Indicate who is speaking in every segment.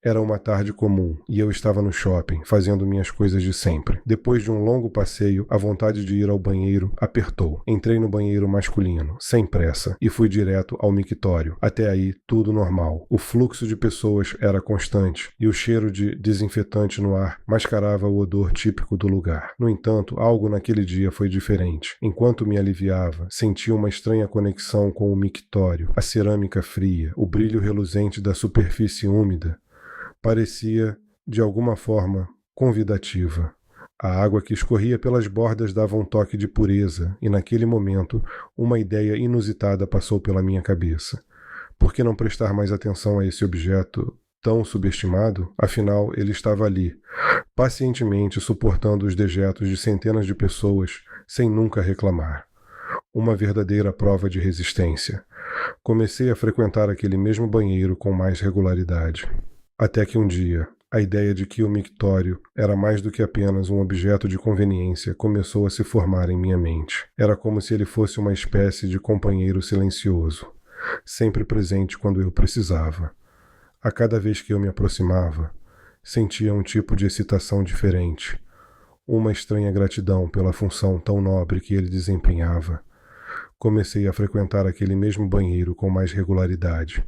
Speaker 1: Era uma tarde comum e eu estava no shopping, fazendo minhas coisas de sempre. Depois de um longo passeio, a vontade de ir ao banheiro apertou. Entrei no banheiro masculino, sem pressa, e fui direto ao mictório. Até aí, tudo normal. O fluxo de pessoas era constante e o cheiro de desinfetante no ar mascarava o odor típico do lugar. No entanto, algo naquele dia foi diferente. Enquanto me aliviava, senti uma estranha conexão com o mictório, a cerâmica fria, o brilho reluzente da superfície úmida. Parecia, de alguma forma, convidativa. A água que escorria pelas bordas dava um toque de pureza, e naquele momento, uma ideia inusitada passou pela minha cabeça. Por que não prestar mais atenção a esse objeto tão subestimado? Afinal, ele estava ali, pacientemente suportando os dejetos de centenas de pessoas, sem nunca reclamar. Uma verdadeira prova de resistência. Comecei a frequentar aquele mesmo banheiro com mais regularidade. Até que um dia, a ideia de que o mictório era mais do que apenas um objeto de conveniência começou a se formar em minha mente. Era como se ele fosse uma espécie de companheiro silencioso, sempre presente quando eu precisava. A cada vez que eu me aproximava, sentia um tipo de excitação diferente, uma estranha gratidão pela função tão nobre que ele desempenhava. Comecei a frequentar aquele mesmo banheiro com mais regularidade,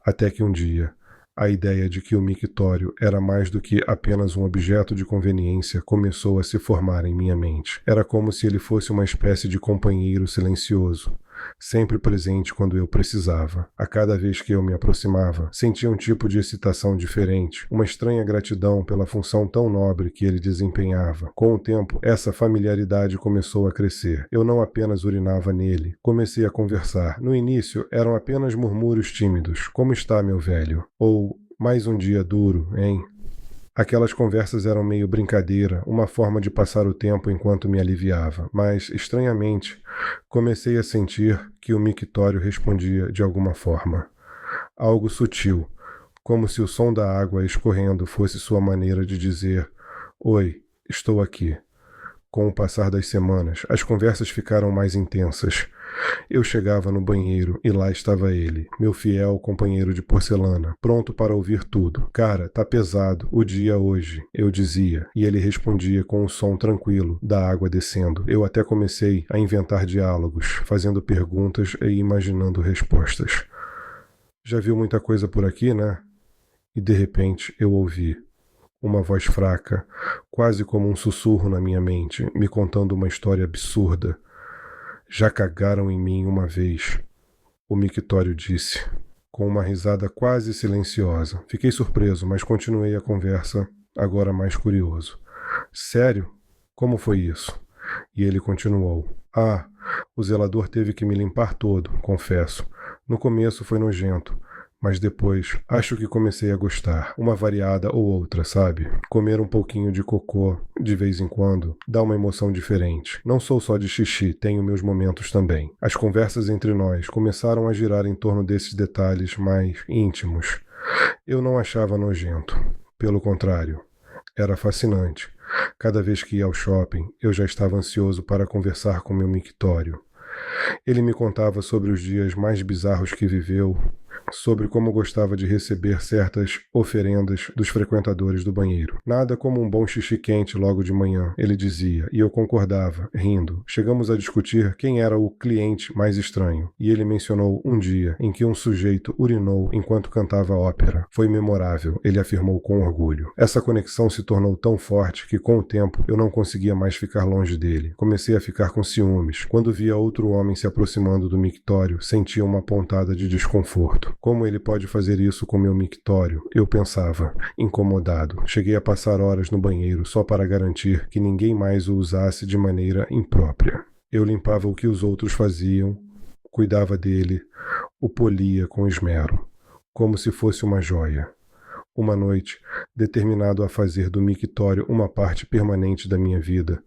Speaker 1: até que um dia, a ideia de que o mictório era mais do que apenas um objeto de conveniência começou a se formar em minha mente. Era como se ele fosse uma espécie de companheiro silencioso, sempre presente quando eu precisava. A cada vez que eu me aproximava, sentia um tipo de excitação diferente, uma estranha gratidão pela função tão nobre que ele desempenhava. Com o tempo, essa familiaridade começou a crescer. Eu não apenas urinava nele, comecei a conversar. No início, eram apenas murmúrios tímidos. Como está, meu velho? Ou, mais um dia duro, hein? Aquelas conversas eram meio brincadeira, uma forma de passar o tempo enquanto me aliviava, mas, estranhamente, comecei a sentir que o mictório respondia de alguma forma. Algo sutil, como se o som da água escorrendo fosse sua maneira de dizer: "Oi, estou aqui." Com o passar das semanas, as conversas ficaram mais intensas. Eu chegava no banheiro e lá estava ele, meu fiel companheiro de porcelana, pronto para ouvir tudo. "Cara, tá pesado o dia hoje", eu dizia, e ele respondia com um som tranquilo da água descendo. Eu até comecei a inventar diálogos, fazendo perguntas e imaginando respostas. "Já viu muita coisa por aqui, né?" E de repente eu ouvi uma voz fraca, quase como um sussurro na minha mente, me contando uma história absurda. "Já cagaram em mim uma vez", o mictório disse, com uma risada quase silenciosa. Fiquei surpreso, mas continuei a conversa, agora mais curioso. "Sério? Como foi isso?" E ele continuou. "Ah, o zelador teve que me limpar todo, confesso. No começo foi nojento, mas depois acho que comecei a gostar. Uma variada ou outra, sabe? Comer um pouquinho de cocô, de vez em quando, dá uma emoção diferente. Não sou só de xixi, tenho meus momentos também." As conversas entre nós começaram a girar em torno desses detalhes mais íntimos. Eu não achava nojento. Pelo contrário, era fascinante. Cada vez que ia ao shopping, eu já estava ansioso para conversar com meu mictório. Ele me contava sobre os dias mais bizarros que viveu, sobre como gostava de receber certas oferendas dos frequentadores do banheiro. "Nada como um bom xixi quente logo de manhã", ele dizia, e eu concordava, rindo. Chegamos a discutir quem era o cliente mais estranho, e ele mencionou um dia em que um sujeito urinou enquanto cantava ópera. "Foi memorável", ele afirmou com orgulho. Essa conexão se tornou tão forte que, com o tempo, eu não conseguia mais ficar longe dele. Comecei a ficar com ciúmes. Quando via outro homem se aproximando do mictório, sentia uma pontada de desconforto. Como ele pode fazer isso com meu mictório? Eu pensava, incomodado. Cheguei a passar horas no banheiro só para garantir que ninguém mais o usasse de maneira imprópria. Eu limpava o que os outros faziam, cuidava dele, o polia com esmero, como se fosse uma joia. Uma noite, determinado a fazer do mictório uma parte permanente da minha vida,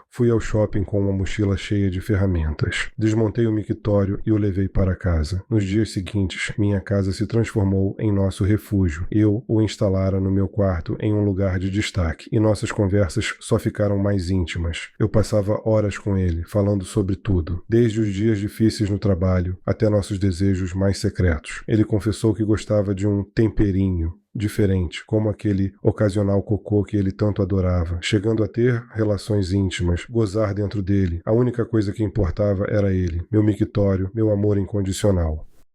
Speaker 1: fui ao shopping com uma mochila cheia de ferramentas. Desmontei o mictório e o levei para casa. Nos dias seguintes, minha casa se transformou em nosso refúgio. Eu o instalara no meu quarto em um lugar de destaque, e nossas conversas só ficaram mais íntimas. Eu passava horas com ele, falando sobre tudo, desde os dias difíceis no trabalho até nossos desejos mais secretos. Ele confessou que gostava de um temperinho, diferente, como aquele ocasional cocô que ele tanto adorava, chegando a ter relações íntimas, gozar dentro dele. A única coisa que importava era ele, meu mictório, meu amor incondicional.